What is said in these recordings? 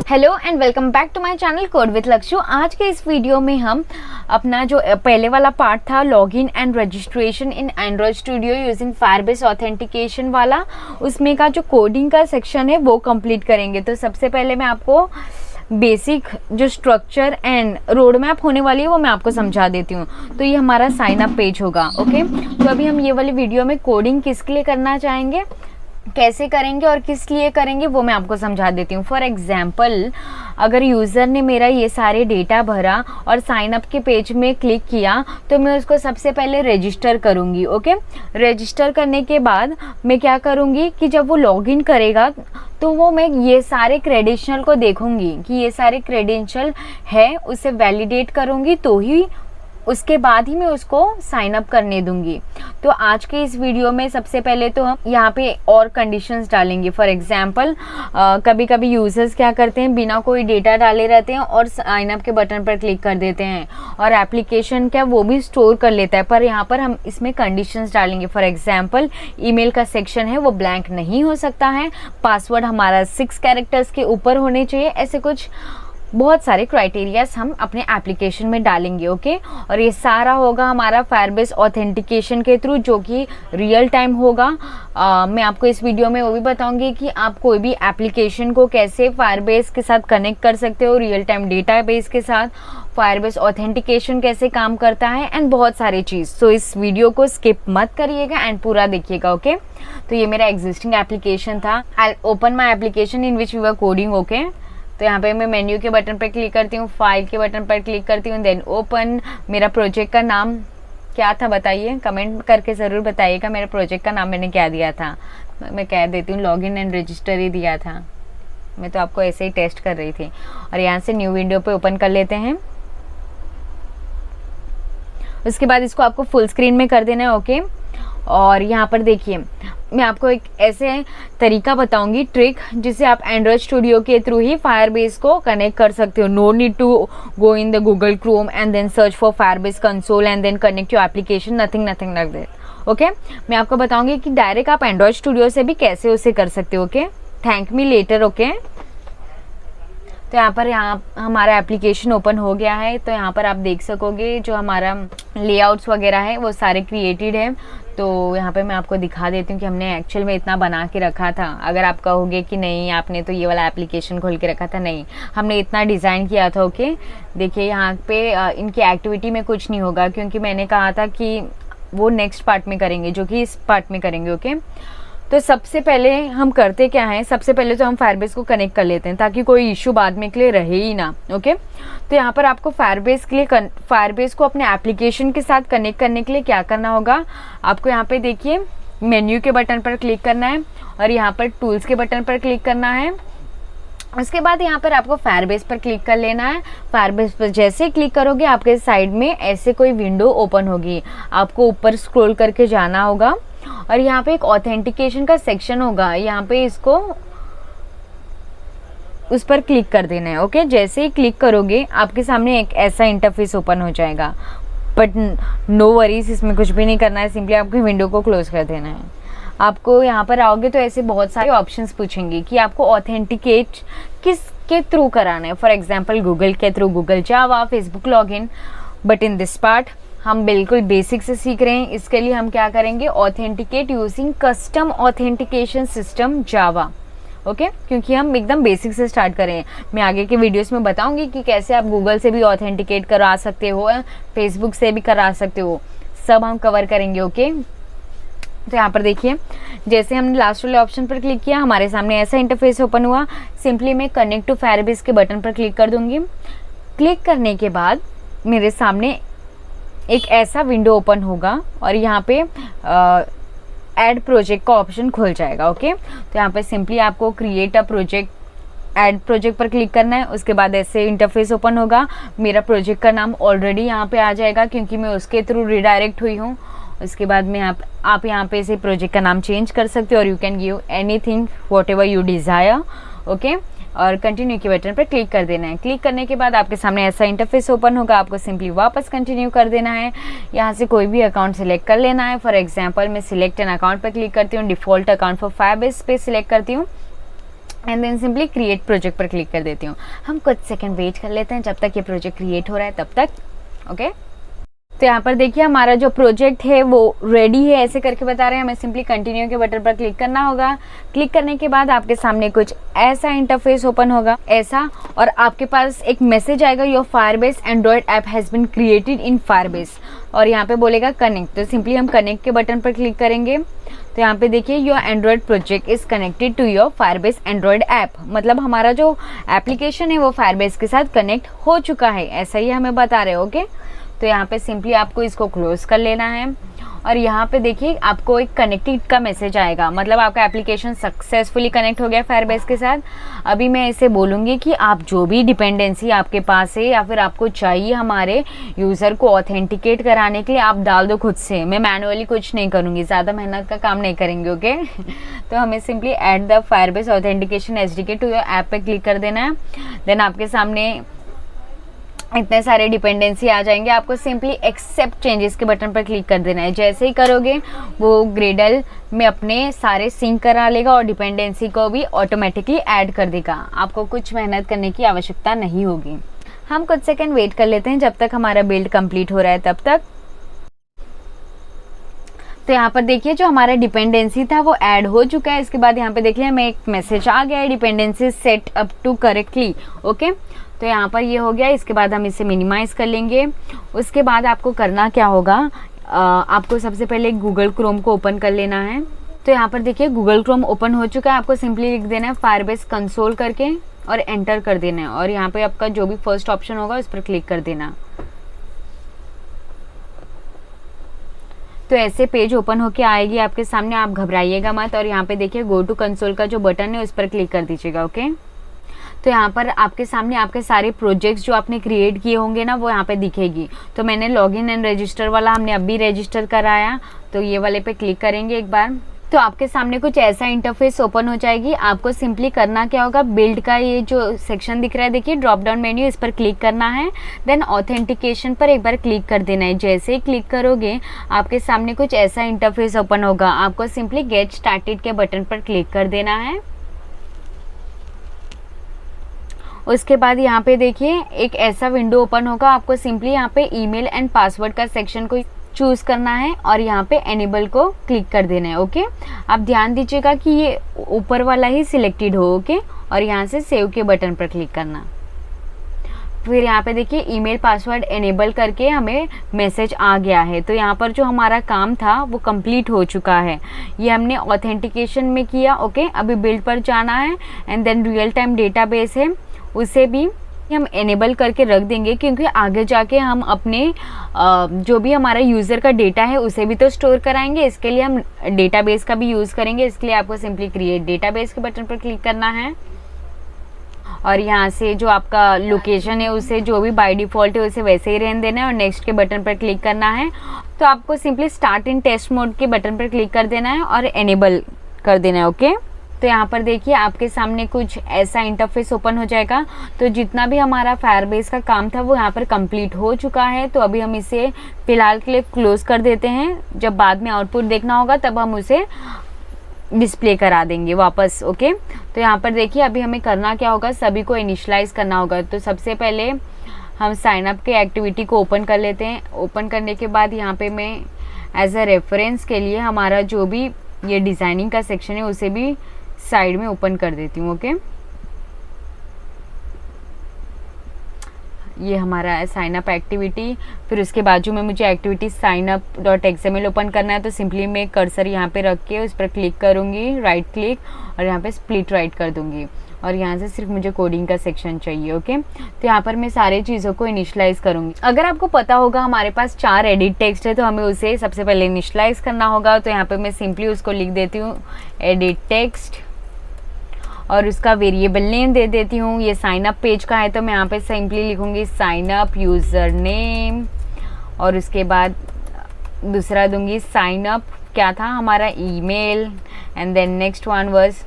Hello and welcome back to my channel code with Lakshu. आज के इस वीडियो में हम अपना जो पहले वाला पार्ट था login and registration in Android studio using Firebase authentication वाला, उसमें का जो कोडिंग का सेक्शन है वो कंप्लीट करेंगे। तो सबसे पहले मैं आपको बेसिक जो स्ट्रक्चर एंड रोड मैप होने वाली है वो मैं आपको समझा देती हूँ। तो ये हमारा साइन अप पेज होगा। ओके, तो अभी हम ये वाली वीडियो में कोडिंग किसके लिए करना चाहेंगे, कैसे करेंगे और किस लिए करेंगे वो मैं आपको समझा देती हूँ। फॉर एग्जाम्पल, अगर यूज़र ने मेरा ये सारे डेटा भरा और साइन अप के पेज में क्लिक किया तो मैं उसको सबसे पहले रजिस्टर करूँगी। ओके, रजिस्टर करने के बाद मैं क्या करूँगी कि जब वो लॉगिन करेगा तो वो मैं ये सारे क्रेडेंशियल को देखूँगी कि ये सारे क्रेडेंशियल है, उसे वैलिडेट करूँगी तो ही उसके बाद ही मैं उसको साइन अप करने दूंगी। तो आज के इस वीडियो में सबसे पहले तो हम यहाँ पे और कंडीशंस डालेंगे। फॉर एग्जांपल, कभी कभी यूजर्स क्या करते हैं, बिना कोई डेटा डाले रहते हैं और साइन अप के बटन पर क्लिक कर देते हैं और एप्लीकेशन क्या वो भी स्टोर कर लेता है। पर यहाँ पर हम इसमें कंडीशंस डालेंगे। फॉर एग्जाम्पल, ईमेल का सेक्शन है वो ब्लैंक नहीं हो सकता है, पासवर्ड हमारा 6 कैरेक्टर्स के ऊपर होने चाहिए। ऐसे कुछ बहुत सारे क्राइटेरियाज हम अपने एप्लीकेशन में डालेंगे। ओके, और ये सारा होगा हमारा फायरबेस ऑथेंटिकेशन के थ्रू, जो कि रियल टाइम होगा। मैं आपको इस वीडियो में वो भी बताऊंगी कि आप कोई भी एप्लीकेशन को कैसे फायरबेस के साथ कनेक्ट कर सकते हो, रियल टाइम डेटाबेस के साथ, फायरबेस ऑथेंटिकेशन कैसे काम करता है एंड बहुत सारी चीज़। तो इस वीडियो को स्किप मत करिएगा एंड पूरा देखिएगा। ओके, तो ये मेरा एग्जिस्टिंग एप्लीकेशन था। I open my application in which we were coding. Okay, तो यहाँ पे मैं मेन्यू के बटन पर क्लिक करती हूँ, फाइल के बटन पर क्लिक करती हूँ, देन ओपन। मेरा प्रोजेक्ट का नाम क्या था बताइए, कमेंट करके ज़रूर बताइएगा मेरे प्रोजेक्ट का नाम मैंने क्या दिया था। मैं कह देती हूँ लॉगिन एंड रजिस्टर ही दिया था। मैं तो आपको ऐसे ही टेस्ट कर रही थी। और यहाँ से न्यू विंडो पे ओपन कर लेते हैं। उसके बाद इसको आपको फुल स्क्रीन में कर देना है। ओके, और यहाँ पर देखिए मैं आपको एक ऐसे तरीका बताऊंगी, ट्रिक, जिससे आप एंड्रॉयड स्टूडियो के थ्रू ही फायरबेस को कनेक्ट कर सकते हो। No need to go in the Google Chrome and then search for Firebase console and then connect your application, nothing like that. Okay, मैं आपको बताऊंगी कि डायरेक्ट आप एंड्रॉयड स्टूडियो से भी कैसे उसे कर सकते हो। Okay, thank me later. Okay, तो यहाँ हमारा एप्लीकेशन ओपन हो गया है। तो यहाँ पर आप देख सकोगे जो हमारा लेआउट्स वगैरह है वो सारे क्रिएटेड है। तो यहाँ पे मैं आपको दिखा देती हूँ कि हमने एक्चुअल में इतना बना के रखा था। अगर आप कहोगे कि नहीं आपने तो ये वाला एप्लीकेशन खोल के रखा था, नहीं, हमने इतना डिज़ाइन किया था। ओके, देखिए यहाँ पे इनकी एक्टिविटी में कुछ नहीं होगा क्योंकि मैंने कहा था कि वो नेक्स्ट पार्ट में करेंगे, जो कि इस पार्ट में करेंगे। ओके, तो सबसे पहले हम करते क्या हैं, सबसे पहले तो हम फायरबेस को कनेक्ट कर लेते हैं ताकि कोई इशू बाद में के लिए रहे ही ना। ओके, तो यहाँ पर आपको फायरबेस को अपने एप्लीकेशन के साथ कनेक्ट करने के लिए क्या करना होगा, आपको यहाँ पे देखिए मेन्यू के बटन पर क्लिक करना है और यहाँ पर टूल्स के बटन पर क्लिक करना है। उसके बाद यहाँ पर आपको फायरबेस पर क्लिक कर लेना है। फायरबेस पर जैसे ही क्लिक करोगे आपके साइड में ऐसे कोई विंडो ओपन होगी। आपको ऊपर स्क्रॉल करके जाना होगा और यहाँ पे एक ऑथेंटिकेशन का सेक्शन होगा, यहाँ पे इसको उस पर क्लिक कर देना है। ओके, जैसे ही क्लिक करोगे आपके सामने एक ऐसा इंटरफेस ओपन हो जाएगा। बट नो वरीज, इसमें कुछ भी नहीं करना है, सिंपली आपको विंडो को क्लोज कर देना है। आपको यहाँ पर आओगे तो ऐसे बहुत सारे ऑप्शंस पूछेंगे कि आपको ऑथेंटिकेट किसके थ्रू कराना है। फॉर एग्जांपल, गूगल के through, Google Java, Facebook login. But in this part हम बिल्कुल बेसिक से सीख रहे हैं। इसके लिए हम क्या करेंगे, authenticate using custom authentication system Java. Okay, क्योंकि हम एकदम बेसिक से स्टार्ट करें। मैं आगे के वीडियोस में बताऊंगी कि कैसे आप गूगल से भी ऑथेंटिकेट करा सकते हो, फेसबुक से भी करा सकते हो, सब हम कवर करेंगे। ओके, तो यहाँ पर देखिए जैसे हमने लास्ट वाले ऑप्शन पर क्लिक किया हमारे सामने ऐसा इंटरफेस ओपन हुआ। सिंपली मैं कनेक्ट टू फायरबेस के बटन पर क्लिक कर दूंगी। क्लिक करने के बाद मेरे सामने एक ऐसा विंडो ओपन होगा और यहाँ पे ऐड प्रोजेक्ट का ऑप्शन खुल जाएगा। ओके, तो यहाँ पे सिंपली आपको create a project, add project पर क्लिक करना है। उसके बाद ऐसे इंटरफेस ओपन होगा। मेरा प्रोजेक्ट का नाम ऑलरेडी यहाँ पे आ जाएगा क्योंकि मैं उसके थ्रू रिडायरेक्ट हुई हूँ। उसके बाद में आप यहाँ पे से प्रोजेक्ट का नाम चेंज कर सकते हो और you can give anything what ever you desire. Okay, और कंटिन्यू के बटन पर क्लिक कर देना है। क्लिक करने के बाद आपके सामने ऐसा इंटरफेस ओपन होगा। आपको सिंपली वापस कंटिन्यू कर देना है। यहाँ से कोई भी अकाउंट सिलेक्ट कर लेना है। फॉर एग्जांपल मैं सिलेक्ट एन अकाउंट पर क्लिक करती हूँ, डिफॉल्ट अकाउंट फॉर फायरबेस पे सिलेक्ट करती हूँ। And then simply create project पर क्लिक कर देती हूँ। हम कुछ सेकंड वेट कर लेते हैं जब तक ये प्रोजेक्ट क्रिएट हो रहा है तब तक। ओके, तो यहाँ पर देखिए हमारा जो प्रोजेक्ट है वो रेडी है, ऐसे करके बता रहे हैं। हमें सिंपली कंटिन्यू के बटन पर क्लिक करना होगा। क्लिक करने के बाद आपके सामने कुछ ऐसा इंटरफेस ओपन होगा, ऐसा, और आपके पास एक मैसेज आएगा, your Firebase Android app has been created in Firebase, और यहाँ पे बोलेगा कनेक्ट। तो सिंपली हम कनेक्ट के बटन पर क्लिक करेंगे। तो यहाँ पे देखिए your Android project is connected to your Firebase Android app, मतलब हमारा जो एप्लीकेशन है वो फायरबेस के साथ कनेक्ट हो चुका है, ऐसा ही हमें बता रहे हो। ओके, तो यहाँ पे सिंपली आपको इसको क्लोज कर लेना है, और यहाँ पे देखिए आपको एक कनेक्टेड का मैसेज आएगा, मतलब आपका एप्लीकेशन सक्सेसफुली कनेक्ट हो गया फायरबेस के साथ। अभी मैं इसे बोलूँगी कि आप जो भी डिपेंडेंसी आपके पास है या फिर आपको चाहिए हमारे यूज़र को ऑथेंटिकेट कराने के लिए, आप डाल दो खुद से। मैं मैनुअली कुछ नहीं करूँगी, ज़्यादा मेहनत का काम नहीं करेंगे। ओके तो हमें simply add the Firebase authentication SDK to your app पे क्लिक कर देना है। देन आपके सामने इतने सारे डिपेंडेंसी आ जाएंगे, आपको सिंपली एक्सेप्ट चेंजेस के बटन पर क्लिक कर देना है। जैसे ही करोगे वो ग्रेडल में अपने सारे सिंक करा लेगा और डिपेंडेंसी को भी ऑटोमेटिकली ऐड कर देगा। आपको कुछ मेहनत करने की आवश्यकता नहीं होगी। हम कुछ सेकंड वेट कर लेते हैं जब तक हमारा बिल्ड कंप्लीट हो रहा है तब तक। तो यहाँ पर देखिए जो हमारा डिपेंडेंसी था वो ऐड हो चुका है। इसके बाद यहाँ पे देखिए हमें एक मैसेज आ गया है, dependency set up to correctly. Okay, तो यहाँ पर ये हो गया। इसके बाद हम इसे मिनिमाइज कर लेंगे। उसके बाद आपको करना क्या होगा, आपको सबसे पहले गूगल क्रोम को ओपन कर लेना है। तो यहाँ पर देखिए गूगल क्रोम ओपन हो चुका है। आपको सिंपली लिख देना है फायरबेस कंसोल करके और एंटर कर देना है, और यहाँ पे आपका जो भी फर्स्ट ऑप्शन होगा उस पर क्लिक कर देना। तो ऐसे पेज ओपन होके आएगी आपके सामने, आप घबराइएगा मत। और यहाँ पे देखिए गो टू कंसोल का जो बटन है उस पर क्लिक कर दीजिएगा। ओके, तो यहाँ पर आपके सामने आपके सारे प्रोजेक्ट्स जो आपने क्रिएट किए होंगे ना वो यहाँ पे दिखेगी। तो मैंने लॉगिन एंड रजिस्टर वाला हमने अभी रजिस्टर कराया, तो ये वाले पे क्लिक करेंगे एक बार। तो आपके सामने कुछ ऐसा इंटरफेस ओपन हो जाएगी। आपको सिंपली करना क्या होगा, बिल्ड का ये जो सेक्शन दिख रहा है देखिए ड्रॉप डाउन मेन्यू, इस पर क्लिक करना है। देन ऑथेंटिकेशन पर एक बार क्लिक कर देना है। जैसे ही क्लिक करोगे आपके सामने कुछ ऐसा इंटरफेस ओपन होगा। आपको सिंपली गेट स्टार्टेड के बटन पर क्लिक कर देना है। उसके बाद यहाँ पे देखिए एक ऐसा विंडो ओपन होगा। आपको सिंपली यहाँ पे ईमेल एंड पासवर्ड का सेक्शन को चूज करना है और यहाँ पे एनेबल को क्लिक कर देना है। ओके, आप ध्यान दीजिएगा कि ये ऊपर वाला ही सिलेक्टेड हो। ओके, और यहाँ से सेव के बटन पर क्लिक करना। फिर यहाँ पे देखिए ईमेल पासवर्ड एनेबल करके हमें मैसेज आ गया है। तो यहाँ पर जो हमारा काम था वो कंप्लीट हो चुका है। ये हमने ऑथेंटिकेशन में किया। ओके, अभी बिल्ड पर जाना है and then real time database है उसे भी हम एनेबल करके रख देंगे, क्योंकि आगे जाके हम अपने जो भी हमारा यूज़र का डेटा है उसे भी तो स्टोर कराएंगे। इसके लिए हम डेटाबेस का भी यूज़ करेंगे। इसके लिए आपको सिंपली क्रिएट डेटाबेस के बटन पर क्लिक करना है, और यहाँ से जो आपका लोकेशन है उसे जो भी बाय डिफ़ॉल्ट है उसे वैसे ही रहने देना है और नेक्स्ट के बटन पर क्लिक करना है। तो आपको simply start in test mode के बटन पर क्लिक कर देना है और एनेबल कर देना है। ओके, तो यहाँ पर देखिए आपके सामने कुछ ऐसा इंटरफेस ओपन हो जाएगा। तो जितना भी हमारा फायरबेस का काम था वो यहाँ पर कंप्लीट हो चुका है। तो अभी हम इसे फ़िलहाल के लिए क्लोज़ कर देते हैं। जब बाद में आउटपुट देखना होगा तब हम उसे डिस्प्ले करा देंगे वापस। ओके, तो यहाँ पर देखिए अभी हमें करना क्या होगा, सभी को इनिशियलाइज़ करना होगा। तो सबसे पहले हम साइन अप के एक्टिविटी को ओपन कर लेते हैं। ओपन करने के बाद यहाँ पे मैं एज अ रेफरेंस के लिए हमारा जो भी ये डिज़ाइनिंग का सेक्शन है उसे भी साइड में ओपन कर देती हूँ। ओके, ये हमारा साइन अप एक्टिविटी। फिर उसके बाजू में मुझे activity sign up dot XML open करना है। तो सिंपली मैं कर्सर यहाँ पे रख के उस पर क्लिक करूँगी, राइट क्लिक, और यहाँ पे स्प्लिट राइट कर दूँगी, और यहाँ से सिर्फ मुझे कोडिंग का सेक्शन चाहिए। ओके, तो यहाँ पर मैं सारे चीज़ों को इनिशियलाइज़ करूँगी। अगर आपको पता होगा हमारे पास 4 एडिट टेक्स्ट है तो हमें उसे सबसे पहले इनिशियलाइज़ करना होगा। तो यहाँ पर मैं सिंपली उसको लिख देती हूँ एडिट टेक्स्ट, और उसका वेरिएबल नेम दे देती हूँ। ये साइन अप पेज का है तो मैं यहाँ पे सिंपली लिखूँगी साइन अप यूज़र नेम, और उसके बाद दूसरा दूँगी साइन अप क्या था हमारा email, and then next one was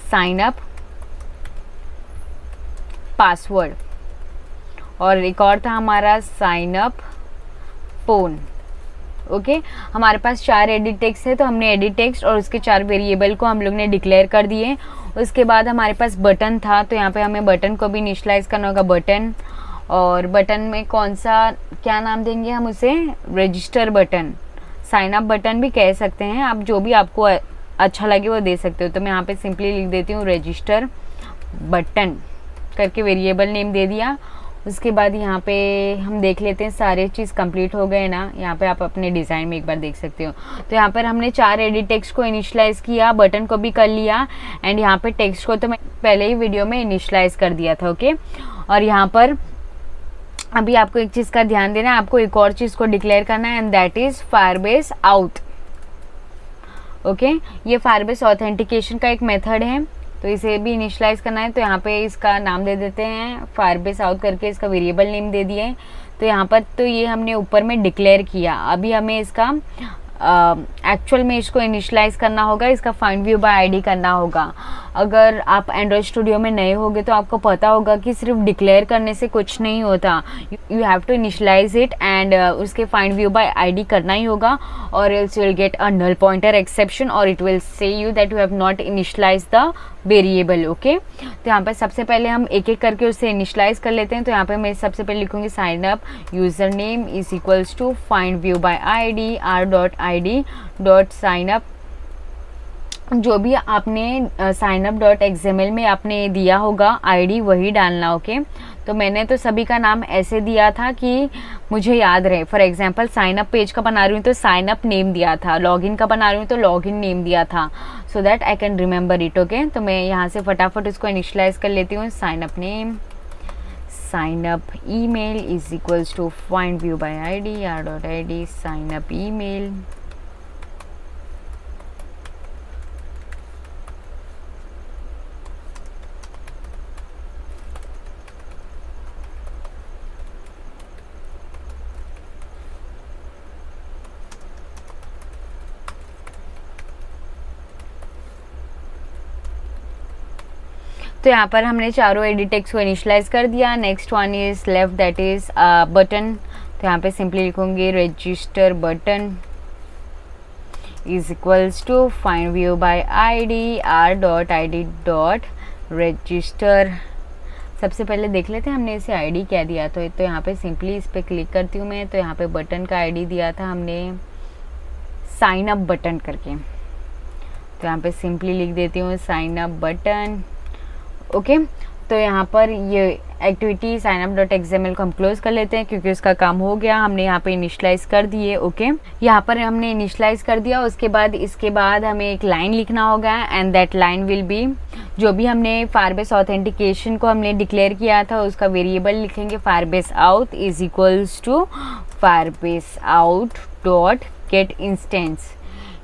sign up password, और एक और था हमारा साइन अप फ़ोन। ओके, हमारे पास 4 एडिट टेक्स्ट है तो हमने एडिट टेक्स्ट और उसके 4 वेरिएबल को हम लोग ने डिक्लेयर कर दिए। उसके बाद हमारे पास बटन था, तो यहाँ पे हमें बटन को भी इनिशियलाइज करना होगा, बटन। और बटन में कौन सा क्या नाम देंगे हम उसे, register button, sign up button भी कह सकते हैं आप, जो भी आपको अच्छा लगे वो दे सकते हो। तो मैं यहाँ पे सिंपली लिख देती हूँ रजिस्टर बटन करके वेरिएबल नेम दे दिया। उसके बाद यहाँ पे हम देख लेते हैं सारे चीज़ कंप्लीट हो गए ना। यहाँ पे आप अपने डिज़ाइन में एक बार देख सकते हो। तो यहाँ पर हमने 4 एडिट टेक्स्ट को इनिशियलाइज़ किया, बटन को भी कर लिया, एंड यहाँ पे टेक्स्ट को तो मैं पहले ही वीडियो में इनिशियलाइज़ कर दिया था, ओके। और यहाँ पर अभी आपको एक चीज़ का ध्यान देना है, आपको एक और चीज़ को डिक्लेयर करना है, and that is Firebase out, okay. ये फायरबेस ऑथेंटिकेशन का एक मेथड है, तो इसे भी इनिशियलाइज करना है। तो यहाँ पे इसका नाम दे देते हैं फायरबेस आउट करके, इसका वेरिएबल नेम दे दिए। तो यहाँ पर तो ये हमने ऊपर में डिक्लेयर किया, अभी हमें इसका एक्चुअल में इसको इनिशियलाइज करना होगा, इसका फाइंड व्यू बाय आईडी करना होगा। अगर आप एंड्रॉयड स्टूडियो में नए होगे तो आपको पता होगा कि सिर्फ डिक्लेयर करने से कुछ नहीं होता, you have to initialise it and उसके फाइंड व्यू बाय आईडी करना ही होगा, और else you will get a null pointer exception, और it will say you that you have not initialise the variable, okay. तो यहाँ पर सबसे पहले हम एक एक करके उसे इनिशियलाइज कर लेते हैं। तो यहाँ पे मैं सबसे पहले लिखूंगी sign up user name is equals to find view by ID r.id.signup, जो भी आपने signup.xml में आपने दिया होगा आईडी वही डालना, ओके। तो मैंने तो सभी का नाम ऐसे दिया था कि मुझे याद रहे। For example sign up page का बना रही हूँ तो साइन अप नेम दिया था, लॉगिन का बना रही हूँ तो लॉगिन नेम दिया था, so that I can remember it, okay. तो मैं यहाँ से फटाफट इसको इनिशियलाइज कर लेती हूँ। Sign up name, sign up email is equals to find view by ID r.id sign up email. तो यहाँ पर हमने चारों एडिट टेक्स्ट को इनिशियलाइज कर दिया। Next one is left, that is button. तो यहाँ पे सिंपली लिखूंगी register button is equals to find view by ID r.id.register। सबसे पहले देख लेते हैं हमने इसे आईडी क्या दिया। तो यहाँ पे सिंपली इस पर क्लिक करती हूँ मैं। तो यहाँ पे बटन का आईडी दिया था हमने साइन अप बटन करके। तो यहाँ पे सिंपली लिख देती हूँ साइन अप बटन, ओके। तो यहाँ पर ये एक्टिविटी signup.xml को हम क्लोज कर लेते हैं क्योंकि उसका काम हो गया, हमने यहाँ पे इनिशियलाइज कर दिए, ओके। यहाँ पर हमने इनिशियलाइज कर दिया। इसके बाद हमें एक लाइन लिखना होगा, and that line will be, जो भी हमने फायरबेस ऑथेंटिकेशन को हमने डिक्लेयर किया था उसका वेरिएबल लिखेंगे Firebase auth is equals to Firebase auth dot get instance.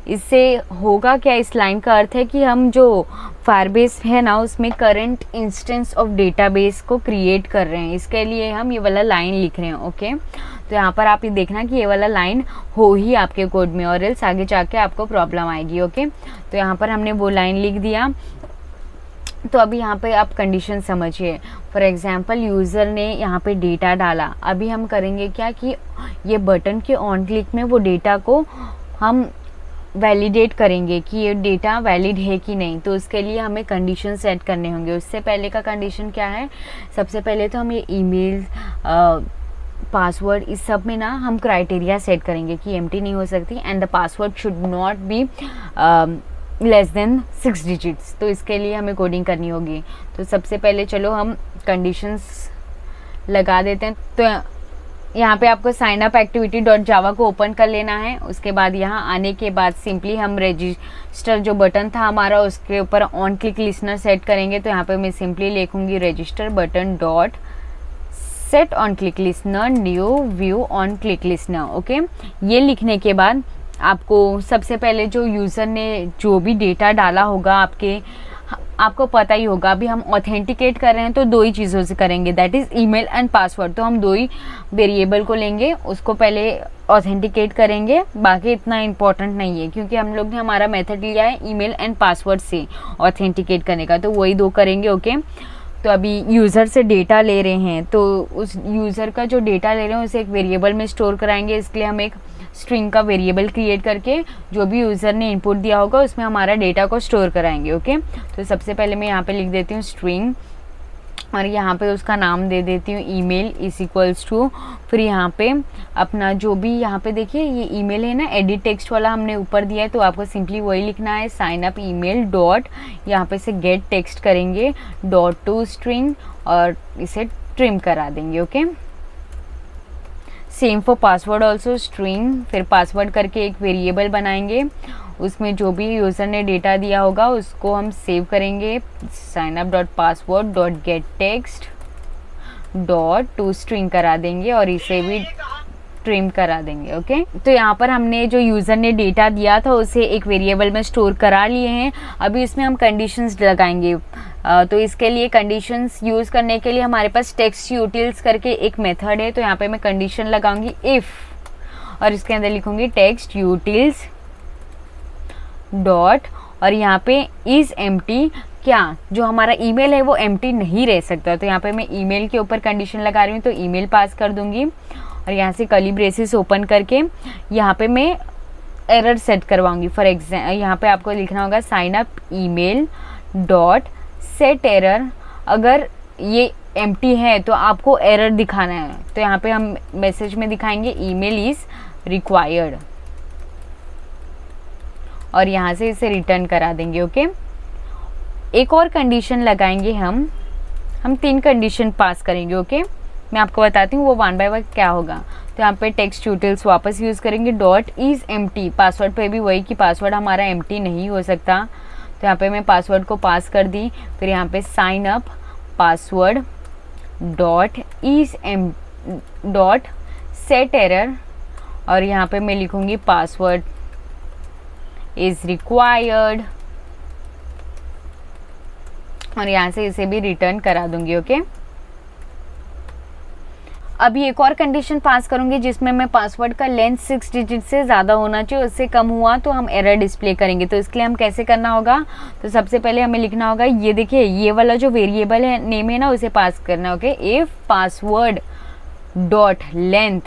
इससे होगा क्या, इस लाइन का अर्थ है कि हम जो फायरबेस है ना उसमें करंट इंस्टेंस ऑफ डेटाबेस को क्रिएट कर रहे हैं, इसके लिए हम ये वाला लाइन लिख रहे हैं, ओके। तो यहाँ पर आप ये देखना कि ये वाला लाइन हो ही आपके कोड में, और एल्स आगे जाके आपको प्रॉब्लम आएगी, ओके। तो यहाँ पर हमने वो लाइन लिख दिया। तो अभी यहाँ पे आप कंडीशन समझिए। फॉर एग्जांपल यूज़र ने यहाँ पे डेटा डाला, अभी हम करेंगे क्या कि ये बटन के ऑन क्लिक में वो डेटा को हम वैलिडेट करेंगे कि ये डेटा वैलिड है कि नहीं। तो उसके लिए हमें कंडीशन सेट करने होंगे। उससे पहले का कंडीशन क्या है, सबसे पहले तो हम ये ईमेल पासवर्ड इस सब में ना हम क्राइटेरिया सेट करेंगे कि एम्प्टी नहीं हो सकती, and the password should not be less than 6 digits. तो इसके लिए हमें कोडिंग करनी होगी। तो सबसे पहले चलो हम कंडीशंस लगा देते हैं। तो यहाँ पे आपको sign up activity dot Java को ओपन कर लेना है। उसके बाद यहाँ आने के बाद सिंपली हम रजिस्टर जो बटन था हमारा उसके ऊपर ऑन क्लिक लिसनर सेट करेंगे। तो यहाँ पे मैं सिंपली लिखूंगी register button dot set on click listener new view on click listener, okay. ये लिखने के बाद आपको सबसे पहले जो यूज़र ने जो भी डेटा डाला होगा आपको पता ही होगा, अभी हम ऑथेंटिकेट कर रहे हैं तो 2 ही चीज़ों से करेंगे, that is email and password. तो हम 2 ही वेरिएबल को लेंगे, उसको पहले ऑथेंटिकेट करेंगे, बाकी इतना इम्पोर्टेंट नहीं है क्योंकि हम लोग ने हमारा मेथड लिया है ईमेल एंड पासवर्ड से ऑथेंटिकेट करने का, तो वही 2 करेंगे, ओके। तो अभी यूज़र से डेटा ले रहे हैं तो उस यूज़र का जो डेटा ले रहे हैं उसे एक वेरिएबल में स्टोर कराएंगे। इसके लिए हम एक स्ट्रिंग का वेरिएबल क्रिएट करके जो भी यूज़र ने इनपुट दिया होगा उसमें हमारा डेटा को स्टोर कराएंगे। ओके, तो सबसे पहले मैं यहाँ पे लिख देती हूँ स्ट्रिंग और यहाँ पे उसका नाम दे देती हूँ ईमेल इज इक्वल्स टू, फिर यहाँ पे अपना जो भी यहाँ पे देखिए ये ईमेल है ना, एडिट टेक्स्ट वाला हमने ऊपर दिया है, तो आपको सिंपली वही लिखना है, साइन अप ईमेल डॉट, यहाँ पे से गेट टेक्स्ट करेंगे डॉट टू स्ट्रिंग और इसे ट्रिम करा देंगे। Okay, same for password also string, फिर पासवर्ड करके एक वेरिएबल बनाएंगे, उसमें जो भी यूज़र ने डेटा दिया होगा उसको हम सेव करेंगे, sign up dot password dot get text dot to string करा देंगे और इसे भी ट्रिम करा देंगे। ओके, तो यहाँ पर हमने जो यूज़र ने डेटा दिया था उसे एक वेरिएबल में स्टोर करा लिए हैं। अभी इसमें हम कंडीशंस लगाएंगे, तो इसके लिए कंडीशंस यूज़ करने के लिए हमारे पास टेक्स्ट यूटिल्स करके एक मेथड है, तो यहाँ पे मैं कंडीशन लगाऊंगी इफ़ और इसके अंदर लिखूंगी टेक्स्ट यूटिल्स डॉट और यहाँ पे इज़ एम्प्टी, क्या जो हमारा ईमेल है वो एम्प्टी नहीं रह सकता, तो यहाँ पे मैं ईमेल के ऊपर कंडीशन लगा रही हूँ, तो ईमेल पास कर दूंगी और यहाँ से कर्ली ब्रेसेस ओपन करके यहाँ पे मैं एरर सेट करवाऊंगी। फॉर एग्जाम्पल यहाँ पे आपको लिखना होगा sign up email dot set error, अगर ये एम्प्टी है तो आपको एरर दिखाना है, तो यहाँ पे हम मैसेज में दिखाएंगे ईमेल इज़ रिक्वायर्ड और यहाँ से इसे रिटर्न करा देंगे। ओके, एक और कंडीशन लगाएंगे, हम 3 कंडीशन पास करेंगे। ओके, मैं आपको बताती हूँ वो वन बाय वन क्या होगा। तो यहाँ पे टेक्स्ट यूटिल्स वापस यूज़ करेंगे, डॉट इज़ एम्प्टी, पासवर्ड पे भी वही कि पासवर्ड हमारा एम्प्टी नहीं हो सकता, तो यहाँ पे मैं पासवर्ड को पास कर दी, फिर यहाँ पे sign up password dot is M dot set error और यहाँ पे मैं लिखूँगी पासवर्ड इज़ रिक्वायर्ड और यहाँ से इसे भी रिटर्न करा दूंगी। ओके, अभी एक और कंडीशन पास करूंगी जिसमें मैं पासवर्ड का लेंथ 6 डिजिट से ज़्यादा होना चाहिए, उससे कम हुआ तो हम एरर डिस्प्ले करेंगे। तो इसके लिए हम कैसे करना होगा, तो सबसे पहले हमें लिखना होगा, ये देखिए ये वाला जो वेरिएबल है नेम है ना उसे पास करना है। Okay, if password dot length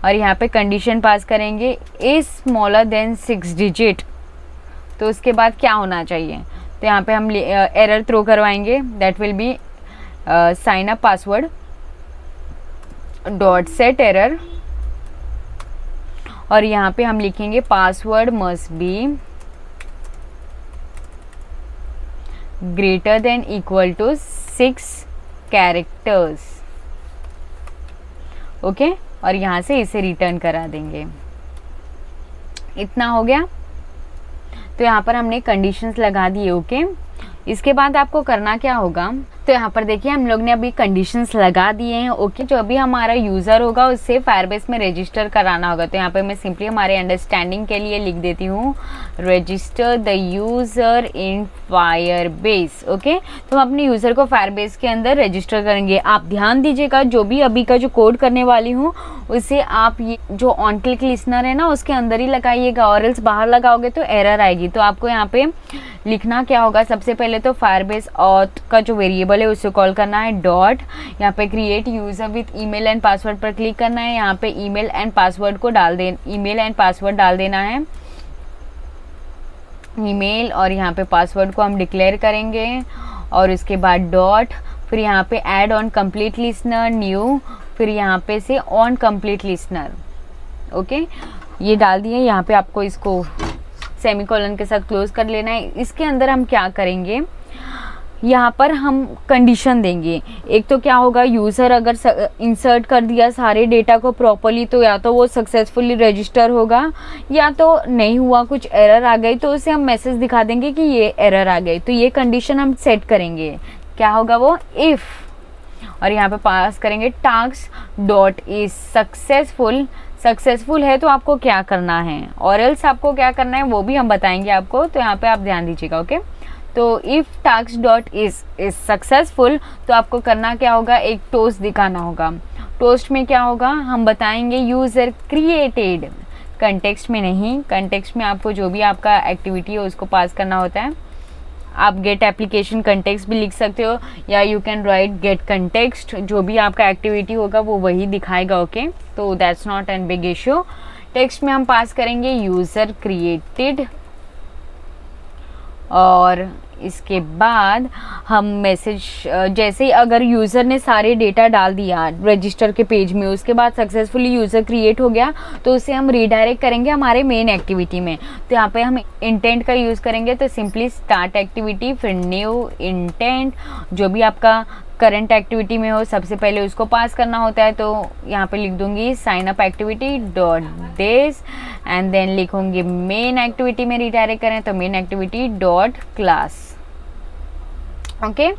और यहाँ पे कंडीशन पास करेंगे इज स्मॉलर देन 6 डिजिट, तो उसके बाद क्या होना चाहिए, तो यहाँ पे हम एरर थ्रो करवाएंगे, that will be sign up password dot set error और यहाँ पे हम लिखेंगे password must be greater than equal to 6 characters. Okay, और यहाँ से इसे रिटर्न करा देंगे। इतना हो गया, तो यहाँ पर हमने कंडीशंस लगा दिए। ओके, इसके बाद आपको करना क्या होगा, तो यहाँ पर देखिए हम लोग ने अभी कंडीशंस लगा दिए हैं। ओके, जो अभी हमारा यूज़र होगा उससे फायरबेस में रजिस्टर कराना होगा, तो यहाँ पे मैं सिंपली हमारे अंडरस्टैंडिंग के लिए लिख देती हूँ register the user in Firebase. Okay, तो हम अपने यूज़र को फायरबेस के अंदर रजिस्टर करेंगे। आप ध्यान दीजिएगा, जो भी अभी का जो कोड करने वाली हूँ उसे आप ये जो ऑन क्लिक लिसनर है ना उसके अंदर ही लगाइएगा, और एल्स बाहर लगाओगे तो एरर आएगी। तो आपको यहाँ पे लिखना क्या होगा, सबसे पहले तो फायरबेस ऑथ का जो वेरिएबल है उसे कॉल करना है, डॉट यहाँ पे create user with email and password पर क्लिक करना है, यहाँ पे ईमेल एंड पासवर्ड को ईमेल एंड पासवर्ड डाल देना है, ईमेल और यहाँ पे पासवर्ड को हम डिक्लेयर करेंगे और उसके बाद डॉट, फिर यहाँ पे add on complete listener new, फिर यहाँ पे से ऑन कंप्लीट लिसनर। ओके, ये डाल दिए, यहाँ पे आपको इसको सेमीकोलन के साथ क्लोज कर लेना है। इसके अंदर हम क्या करेंगे, यहाँ पर हम कंडीशन देंगे। एक तो क्या होगा, यूज़र अगर इंसर्ट कर दिया सारे डेटा को प्रॉपरली तो या तो वो सक्सेसफुली रजिस्टर होगा, या तो नहीं हुआ कुछ एरर आ गई तो उसे हम मैसेज दिखा देंगे कि ये एरर आ गई। तो ये कंडीशन हम सेट करेंगे, क्या होगा वो इफ़, और यहाँ पे पास करेंगे task dot is successful. Successful है तो आपको क्या करना है और एल्स आपको क्या करना है वो भी हम बताएंगे आपको, तो यहाँ पे आप ध्यान दीजिएगा। ओके, तो if task dot is successful तो आपको करना क्या होगा, एक टोस्ट दिखाना होगा। टोस्ट में क्या होगा हम बताएंगे, यूज़र क्रिएटेड, कंटेक्स्ट में नहीं, कंटेक्स्ट में आपको जो भी आपका एक्टिविटी है उसको पास करना होता है। आप गेट एप्लीकेशन कंटेक्स्ट भी लिख सकते हो, या you can right get context, जो भी आपका एक्टिविटी होगा वो वही दिखाएगा। ओके, तो that's not an big issue. Text में हम पास करेंगे यूज़र क्रिएटेड, और इसके बाद हम मैसेज जैसे ही अगर यूज़र ने सारे डेटा डाल दिया रजिस्टर के पेज में, उसके बाद सक्सेसफुली यूज़र क्रिएट हो गया, तो उसे हम रीडायरेक्ट करेंगे हमारे मेन एक्टिविटी में। तो यहाँ पे हम इंटेंट का यूज़ करेंगे, तो सिंपली स्टार्ट एक्टिविटी, फिर न्यू इंटेंट, जो भी आपका करंट एक्टिविटी में हो सबसे पहले उसको पास करना होता है। तो यहाँ पे लिख दूंगी sign up activity dot this, and then लिखूंगी मेन एक्टिविटी में रिडायरेक्ट करें तो main activity dot class. Okay,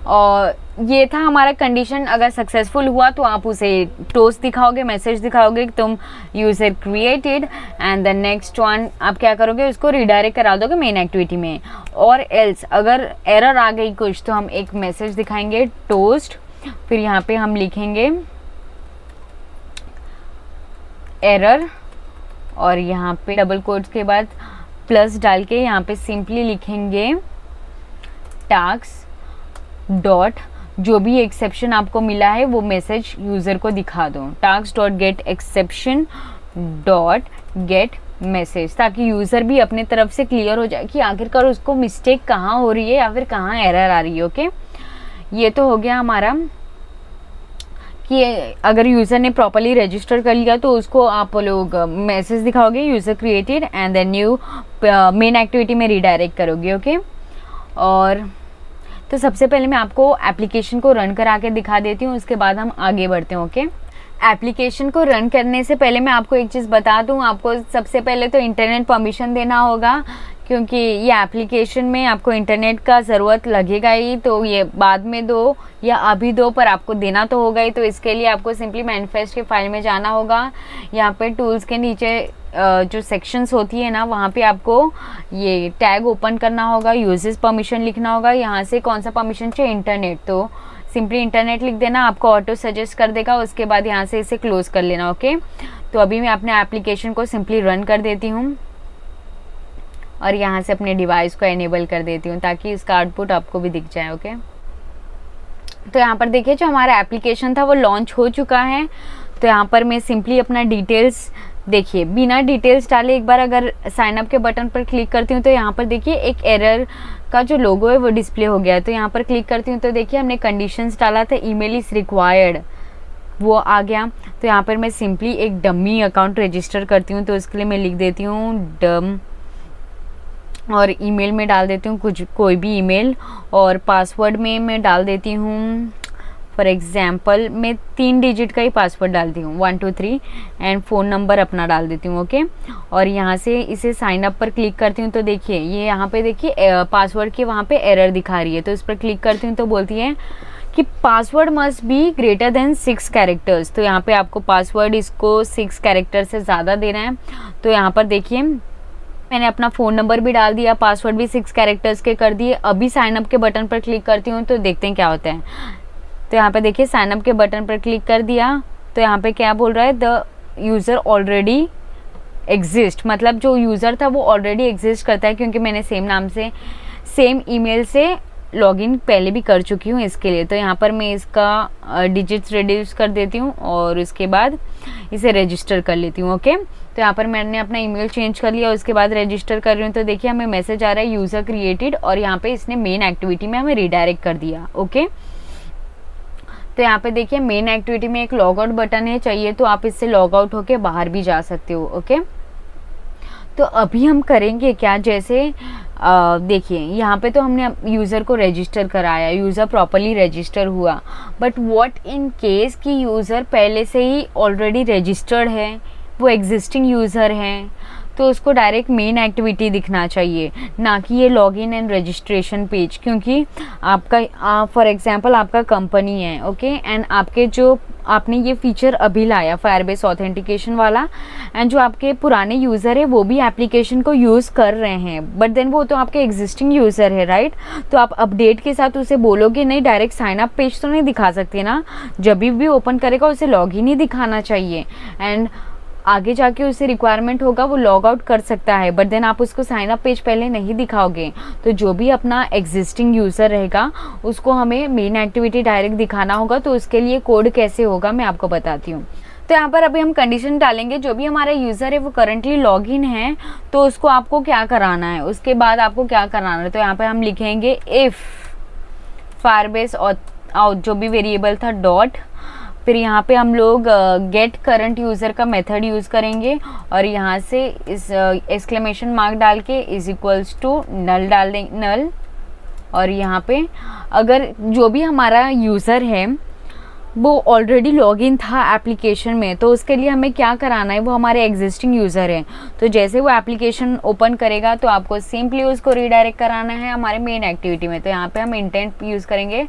और ये था हमारा कंडीशन। अगर सक्सेसफुल हुआ तो आप उसे टोस्ट दिखाओगे, मैसेज दिखाओगे कि तुम user created, and the next one आप क्या करोगे, उसको रिडायरेक्ट करा दोगे मेन एक्टिविटी में। और एल्स अगर एरर आ गई कुछ, तो हम एक मैसेज दिखाएंगे टोस्ट, फिर यहाँ पे हम लिखेंगे एरर, और यहाँ पे डबल कोट्स के बाद प्लस डाल के यहाँ पे सिंपली लिखेंगे टास्क डॉट, जो भी एक्सेप्शन आपको मिला है वो मैसेज यूज़र को दिखा दो, task dot gate exception dot gate message, ताकि यूज़र भी अपने तरफ से क्लियर हो जाए कि आखिरकार उसको मिस्टेक कहाँ हो रही है या फिर कहाँ एरर आ रही है। ओके, ये तो हो गया हमारा कि अगर यूज़र ने प्रॉपरली रजिस्टर कर लिया तो उसको आप लोग मैसेज दिखाओगे user created, and then new main activity में रिडायरेक्ट करोगे। ओके, और तो सबसे पहले मैं आपको एप्लीकेशन को रन करा के दिखा देती हूँ, उसके बाद हम आगे बढ़ते हैं। ओके, एप्लीकेशन को रन करने से पहले मैं आपको एक चीज़ बता दूँ, आपको सबसे पहले तो इंटरनेट परमिशन देना होगा, क्योंकि ये एप्लीकेशन में आपको इंटरनेट का ज़रूरत लगेगा ही, तो ये बाद में दो या अभी दो, पर आपको देना तो होगा ही। तो इसके लिए आपको सिंपली मैनिफेस्ट के फाइल में जाना होगा, यहाँ पे टूल्स के नीचे जो सेक्शंस होती है ना, वहाँ पे आपको ये टैग ओपन करना होगा, यूजेस परमिशन लिखना होगा, यहाँ से कौन सा परमिशन चाहिए, इंटरनेट, तो सिंपली इंटरनेट लिख देना, आपको ऑटो सजेस्ट कर देगा, उसके बाद यहाँ से इसे क्लोज कर लेना। ओके, तो अभी मैं अपने एप्लीकेशन को सिंपली रन कर देती हूँ और यहाँ से अपने डिवाइस को एनेबल कर देती हूँ ताकि इसका आउटपुट आपको भी दिख जाए। ओके, तो यहाँ पर देखिए जो हमारा एप्लीकेशन था वो लॉन्च हो चुका है। तो यहाँ पर मैं सिंपली अपना डिटेल्स, देखिए बिना डिटेल्स डाले एक बार अगर साइन अप के बटन पर क्लिक करती हूँ तो यहाँ पर देखिए एक एरर का जो लोगो है वो डिस्प्ले हो गया है। तो यहाँ पर क्लिक करती हूँ तो देखिए हमने कंडीशंस डाला था, ईमेल इज़ रिक्वायर्ड, वो आ गया। तो यहाँ पर मैं सिंपली एक डमी अकाउंट रजिस्टर करती हूँ, तो इसके लिए मैं लिख देती हूँ डम, और ईमेल में डाल देती हूँ कोई भी ईमेल, और पासवर्ड में मैं डाल देती हूँ फॉर एग्जांपल मैं 3 डिजिट का ही पासवर्ड डालती हूँ 1 2 3, एंड फ़ोन नंबर अपना डाल देती हूँ। ओके, और यहाँ से इसे साइन अप पर क्लिक करती हूँ तो देखिए ये यहाँ पे देखिए पासवर्ड की वहाँ पे एरर दिखा रही है। तो इस पर क्लिक करती हूँ तो बोलती है कि password must be greater then 6 characters. तो यहाँ पे आपको पासवर्ड इसको 6 कैरेक्टर से ज़्यादा देना है। तो यहाँ पर देखिए मैंने अपना फ़ोन नंबर भी डाल दिया, पासवर्ड भी 6 कैरेक्टर्स के कर दिए। अभी साइन अप के बटन पर क्लिक करती हूँ तो देखते हैं क्या होता है। तो यहाँ पे देखिए साइन अप के बटन पर क्लिक कर दिया तो यहाँ पे क्या बोल रहा है, द यूज़र ऑलरेडी एग्जिस्ट, मतलब जो यूज़र था वो ऑलरेडी एग्जिस्ट करता है क्योंकि मैंने सेम नाम से सेम ईमेल से लॉगिन पहले भी कर चुकी हूँ इसके लिए। तो यहाँ पर मैं इसका डिजिट्स रिड्यूस कर देती हूँ और उसके बाद इसे रजिस्टर कर लेती हूँ। ओके, तो यहाँ पर मैंने अपना ईमेल चेंज कर लिया, उसके बाद रजिस्टर कर रही हूँ। तो देखिए हमें मैसेज आ रहा है यूज़र क्रिएटेड, और यहाँ पे इसने मेन एक्टिविटी में हमें रिडायरेक्ट कर दिया। ओके, तो यहाँ पे देखिए मेन एक्टिविटी में एक लॉग आउट बटन है, चाहिए तो आप इससे लॉग आउट होके बाहर भी जा सकते हो। ओके, तो अभी हम करेंगे क्या, जैसे देखिए यहाँ पे तो हमने यूज़र को रजिस्टर कराया, यूज़र प्रॉपरली रजिस्टर हुआ, बट व्हाट इन केस कि यूज़र पहले से ही ऑलरेडी रजिस्टर्ड है, वो एग्जिस्टिंग यूज़र हैं, तो उसको डायरेक्ट मेन एक्टिविटी दिखना चाहिए, ना कि ये लॉगिन एंड रजिस्ट्रेशन पेज। क्योंकि आपका फॉर एग्जांपल आपका कंपनी है, ओके, एंड आपके जो आपने ये फीचर अभी लाया फायरबेस ऑथेंटिकेशन वाला, एंड जो आपके पुराने यूज़र है वो भी एप्लीकेशन को यूज़ कर रहे हैं, बट देन वो तो आपके एग्जिस्टिंग यूज़र है, राइट। तो आप अपडेट के साथ उसे बोलोगे नहीं, डायरेक्ट साइन अप पेज तो नहीं दिखा सकते ना, जब भी ओपन करेगा उसे लॉगिन ही दिखाना चाहिए, एंड आगे जाके उसे रिक्वायरमेंट होगा वो लॉग आउट कर सकता है, बट देन आप उसको साइन अप पेज पहले नहीं दिखाओगे। तो जो भी अपना एग्जिस्टिंग यूज़र रहेगा उसको हमें मेन एक्टिविटी डायरेक्ट दिखाना होगा। तो उसके लिए कोड कैसे होगा मैं आपको बताती हूँ। तो यहाँ पर अभी हम कंडीशन डालेंगे, जो भी हमारा यूज़र है वो करंटली लॉगिन है तो उसको आपको क्या कराना है, उसके बाद आपको क्या कराना है। तो यहाँ पे हम लिखेंगे इफ़ फायरबेस आउट जो भी वेरिएबल था डॉट, फिर यहाँ पे हम लोग गेट करंट यूज़र का मेथड यूज़ करेंगे और यहाँ से इस एक्सक्लेमेशन मार्क डाल के इज इक्वल्स टू नल डाल देंगे, नल। और यहाँ पे अगर जो भी हमारा यूज़र है वो ऑलरेडी लॉगिन था एप्लीकेशन में, तो उसके लिए हमें क्या कराना है, वो हमारे एग्जिस्टिंग यूज़र है। तो जैसे वो एप्लीकेशन ओपन करेगा तो आपको सिंपली उसको रीडायरेक्ट कराना है हमारे मेन एक्टिविटी में। तो यहाँ पे हम इंटेंट यूज़ करेंगे,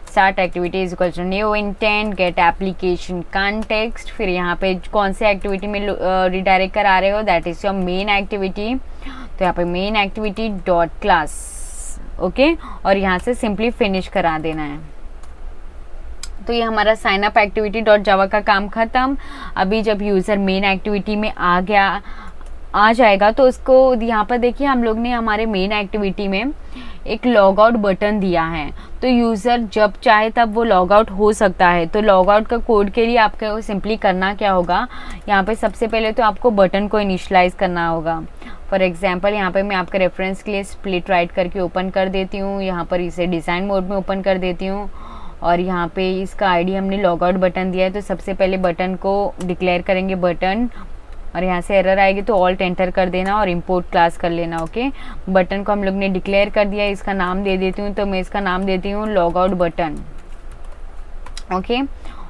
start activity is equal to new intent get application context, फिर यहाँ पे कौन से एक्टिविटी में रीडायरेक्ट करा रहे हो, that is your main activity. तो यहाँ पे main activity dot class, okay, और यहाँ से सिंपली फिनिश करा देना है। तो ये हमारा sign up activity dot Java का काम ख़त्म। अभी जब यूज़र मेन एक्टिविटी में आ जाएगा तो उसको यहाँ पर देखिए हम लोग ने हमारे मेन एक्टिविटी में एक लॉग आउट बटन दिया है, तो यूज़र जब चाहे तब वो लॉग आउट हो सकता है। तो लॉग आउट का कोड के लिए आपको सिंपली करना क्या होगा, यहाँ पे सबसे पहले तो आपको बटन को इनिशलाइज करना होगा। फॉर एग्जांपल यहाँ पे मैं आपके रेफरेंस के लिए स्प्लिट राइट करके ओपन कर देती हूँ, यहाँ पर इसे डिज़ाइन मोड में ओपन कर देती हूँ और यहाँ पे इसका आईडी हमने लॉग आउट बटन दिया है। तो सबसे पहले बटन को डिक्लेयर करेंगे बटन, और यहाँ से एरर आएगी तो ऑल्ट एंटर कर देना और इंपोर्ट क्लास कर लेना, ओके। बटन को हम लोग ने डिक्लेयर कर दिया, इसका नाम दे देती हूँ, तो मैं इसका नाम देती हूँ लॉग आउट बटन, ओके।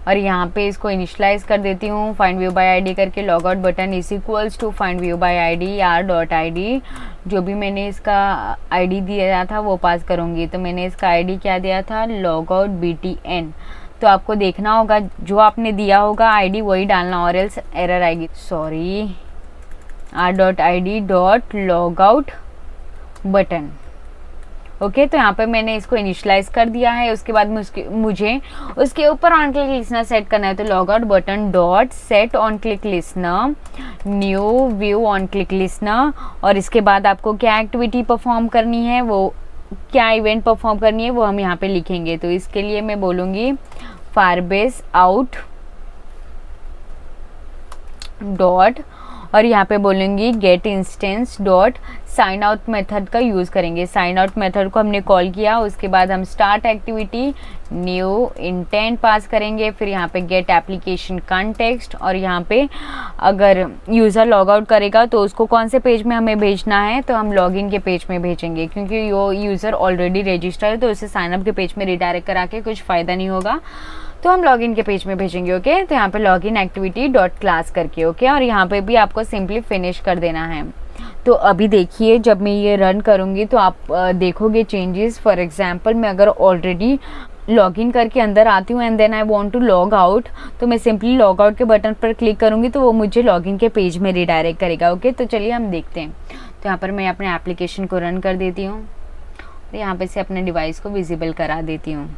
और यहाँ पे इसको इनिशलाइज कर देती हूँ फाइंड व्यू बाय आईडी करके, log out button is equals to find view by ID R dot ID, जो भी मैंने इसका आईडी दिया था वो पास करूँगी। तो मैंने इसका आईडी क्या दिया था, लॉग आउट BTN। तो आपको देखना होगा जो आपने दिया होगा आईडी वही डालना और एल्स एरर आएगी, sorry, are dot ID dot log out button, okay. तो यहाँ पे मैंने इसको इनिशलाइज कर दिया है। उसके बाद मुझे उसके ऊपर ऑन क्लिक लिसनर सेट करना है, तो log out button dot set on click listener new view on click listener, और इसके बाद आपको क्या एक्टिविटी परफॉर्म करनी है, वो क्या इवेंट परफॉर्म करनी है वो हम यहाँ पे लिखेंगे। तो इसके लिए मैं बोलूँगी फायरबेस आउट डॉट, और यहाँ पे बोलूँगी get instance dot sign out method का यूज़ करेंगे। साइन आउट मेथड को हमने कॉल किया, उसके बाद हम start activity new intent pass करेंगे, फिर यहाँ पे गेट एप्लीकेशन कॉन्टेक्स्ट, और यहाँ पे अगर यूज़र लॉग आउट करेगा तो उसको कौन से पेज में हमें भेजना है, तो हम लॉगिन के पेज में भेजेंगे, क्योंकि वो यूज़र ऑलरेडी रजिस्टर है तो उसे साइनअप के पेज में रिडायरेक्ट करा के कुछ फ़ायदा नहीं होगा, तो हम लॉगिन के पेज में भेजेंगे, ओके। तो यहाँ पे लॉगिन एक्टिविटी डॉट क्लास करके, ओके, और यहाँ पे भी आपको सिंपली फिनिश कर देना है। तो अभी देखिए जब मैं ये रन करूँगी तो आप देखोगे चेंजेस। फॉर एग्जांपल मैं अगर ऑलरेडी लॉगिन करके अंदर आती हूँ and then I want to log out, तो मैं सिंपली लॉग आउट के बटन पर क्लिक करूँगी तो वो मुझे लॉगिन के पेज में रिडायरेक्ट करेगा, ओके। तो चलिए हम देखते हैं। तो यहाँ पर मैं अपने एप्लीकेशन को रन कर देती हूँ, तो यहाँ पे से अपने डिवाइस को विजिबल करा देती हूँ।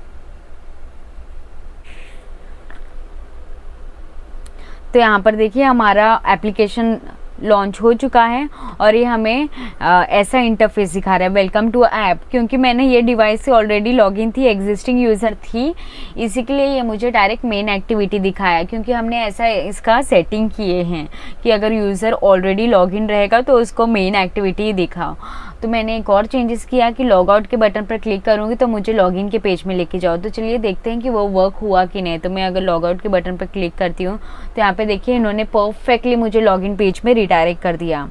तो यहाँ पर देखिए हमारा एप्लीकेशन लॉन्च हो चुका है और ये हमें ऐसा इंटरफेस दिखा रहा है, वेलकम टू ऐप। क्योंकि मैंने ये डिवाइस से ऑलरेडी लॉगिन थी, एग्जिस्टिंग यूज़र थी, इसी के लिए ये मुझे डायरेक्ट मेन एक्टिविटी दिखाया, क्योंकि हमने ऐसा इसका सेटिंग किए हैं कि अगर यूज़र ऑलरेडी लॉगिन रहेगा तो उसको मेन एक्टिविटी दिखाओ। तो मैंने एक और चेंजेस किया कि लॉग आउट के बटन पर क्लिक करूँगी तो मुझे लॉगिन के पेज में लेके जाओ। तो चलिए देखते हैं कि वो वर्क हुआ कि नहीं। तो मैं अगर लॉग आउट के बटन पर क्लिक करती हूँ तो यहाँ पे देखिए इन्होंने परफेक्टली मुझे लॉगिन पेज में रिडायरेक्ट कर दिया।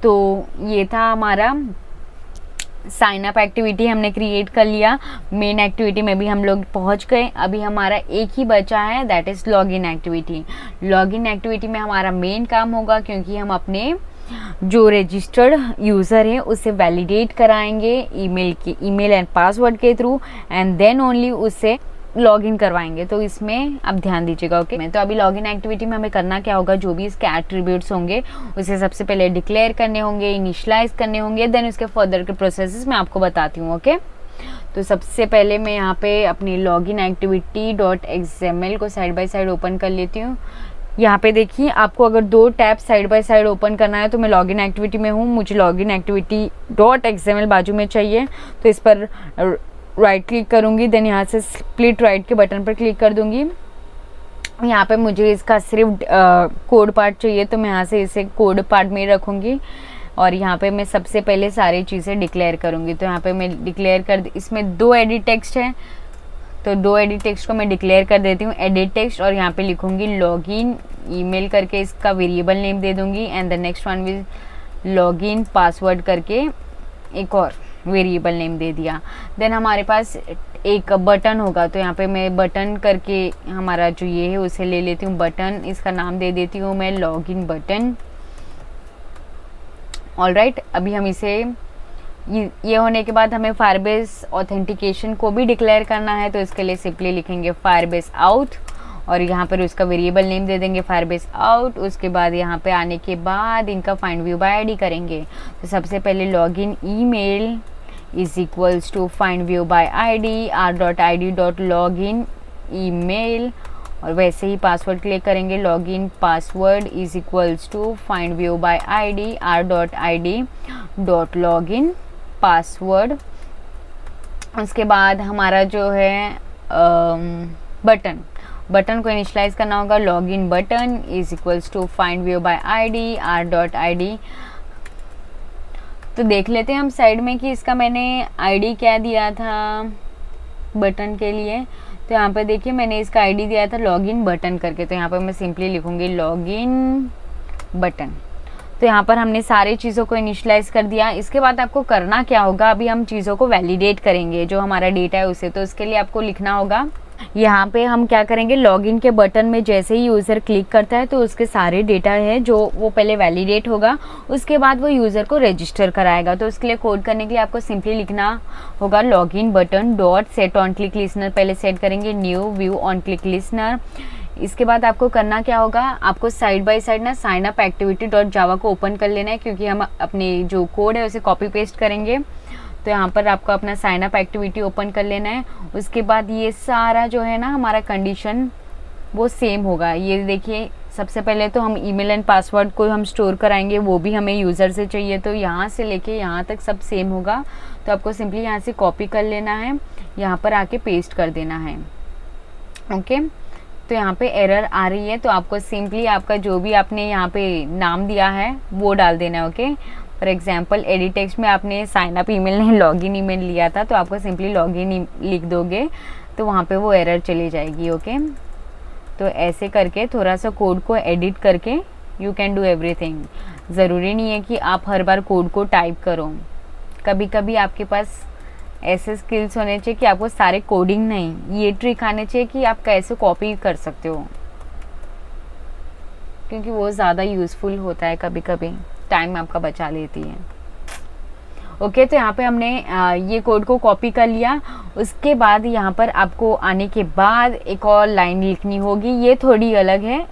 तो ये था हमारा साइन अप एक्टिविटी, हमने क्रिएट कर लिया। मेन एक्टिविटी में भी हम लोग पहुंच गए। अभी हमारा एक ही बचा है, that is login activity. Login activity में हमारा मेन काम होगा, क्योंकि हम अपने जो रजिस्टर्ड यूज़र है उसे वैलिडेट कराएंगे ईमेल एंड पासवर्ड के थ्रू, एंड देन ओनली उससे लॉगिन करवाएंगे। तो इसमें आप ध्यान दीजिएगा, ओके। तो अभी लॉगिन एक्टिविटी में हमें करना क्या होगा, जो भी इसके एट्रीब्यूट्स होंगे उसे सबसे पहले डिक्लेयर करने होंगे, इनिशियलाइज करने होंगे, देन उसके फर्दर के प्रोसेसेस मैं आपको बताती हूँ, ओके। तो सबसे पहले मैं यहाँ पे अपनी लॉगिन एक्टिविटी .xml को साइड बाय साइड ओपन कर लेती हूँ। यहाँ पे देखिए आपको अगर दो tab side by side open करना है, तो मैं लॉगिन एक्टिविटी में हूँ, मुझे लॉगिन एक्टिविटी .xml बाजू में चाहिए, तो इस पर राइट क्लिक करूँगी, देन यहाँ से स्प्लिट राइट के बटन पर क्लिक कर दूँगी यहाँ पे मुझे इसका सिर्फ कोड पार्ट चाहिए, तो मैं यहाँ से इसे कोड पार्ट में रखूँगी और यहाँ पे मैं सबसे पहले सारी चीज़ें डिक्लेयर करूँगी। तो यहाँ पे मैं डिक्लेयर कर, इसमें 2 एडिट टेक्स्ट है, तो 2 एडिट टेक्स्ट को मैं डिक्लेयर कर देती हूँ एडिट टेक्स्ट, और यहाँ पे लिखूँगी लॉगिन ईमेल करके इसका वेरिएबल नेम दे दूँगी, and the next one will login password करके एक और वेरिएबल नेम दे दिया। देन हमारे पास एक बटन होगा, तो यहाँ पे मैं बटन करके हमारा जो ये है उसे ले लेती हूँ बटन, इसका नाम दे देती हूँ मैं लॉगिन बटन। ऑलराइट, अभी हम इसे ये होने के बाद हमें फायरबेस ऑथेंटिकेशन को भी डिक्लेयर करना है, तो इसके लिए सिंपली लिखेंगे फायरबेस आउट और यहाँ पर उसका वेरिएबल नेम दे देंगे फायरबेस आउट। उसके बाद यहाँ पे आने के बाद इनका फाइंड व्यू बाय आईडी करेंगे। तो सबसे पहले login email is equals to find view by ID r.id.login email, और वैसे ही पासवर्ड क्लिक करेंगे login password is equals to find view by ID r.id.login password. उसके बाद हमारा जो है बटन को इनिशियलाइज करना होगा, login button is equals to find view by ID r.id। तो देख लेते हैं हम साइड में कि इसका मैंने आईडी क्या दिया था बटन के लिए। तो यहाँ पे देखिए मैंने इसका आईडी दिया था लॉगिन बटन करके, तो यहाँ पे मैं सिंपली लिखूँगी लॉगिन बटन। तो यहाँ पर हमने सारी चीज़ों को इनिशियलाइज कर दिया। इसके बाद आपको करना क्या होगा, अभी हम चीज़ों को वैलिडेट करेंगे जो हमारा डेटा है उसे। तो इसके लिए आपको लिखना होगा, यहाँ पे हम क्या करेंगे, लॉगिन के बटन में जैसे ही यूज़र क्लिक करता है तो उसके सारे डेटा है जो वो पहले वैलिडेट होगा, उसके बाद वो यूज़र को रजिस्टर कराएगा। तो उसके लिए कोड करने के लिए आपको सिंपली लिखना होगा login button dot set on click listener, पहले सेट करेंगे new view on click listener. इसके बाद आपको करना क्या होगा, आपको साइड बाय साइड ना sign up activity dot Java को ओपन कर लेना है, क्योंकि हम अपने जो कोड है उसे कॉपी पेस्ट करेंगे। तो यहाँ पर आपको अपना साइन अप एक्टिविटी ओपन कर लेना है। उसके बाद ये सारा जो है ना हमारा कंडीशन वो सेम होगा। ये देखिए सबसे पहले तो हम ईमेल एंड पासवर्ड को हम स्टोर कराएंगे, वो भी हमें यूज़र से चाहिए, तो यहाँ से लेके यहाँ तक सब सेम होगा। तो आपको सिंपली यहाँ से कॉपी कर लेना है, यहाँ पर आके पेस्ट कर देना है। ओके, तो यहाँ पे एरर आ रही है, तो आपको सिंपली आपका जो भी आपने यहाँ पे नाम दिया है वो डाल देना है। Okay, for example edit text में आपने साइन अप ईमेल नहीं लॉगिन ईमेल लिया था, तो आपको सिंपली लॉगिन लिख दोगे तो वहाँ पे वो एरर चली जाएगी। ओके, तो ऐसे करके थोड़ा सा कोड को एडिट करके यू कैन डू एवरीथिंग। ज़रूरी नहीं है कि आप हर बार कोड को टाइप करो, कभी कभी आपके पास ऐसे स्किल्स होने चाहिए कि आपको सारे कोडिंग नहीं, ये ट्रिक आने चाहिए कि आप कैसे कॉपी कर सकते हो, क्योंकि वो ज़्यादा यूज़फुल होता है, कभी कभी टाइम आपका बचा लेती है। ओके, तो यहाँ पे हमने ये कोड को कॉपी कर लिया। उसके बाद यहाँ पर आपको आने के बाद एक और लाइन लिखनी होगी, ये थोड़ी अलग है,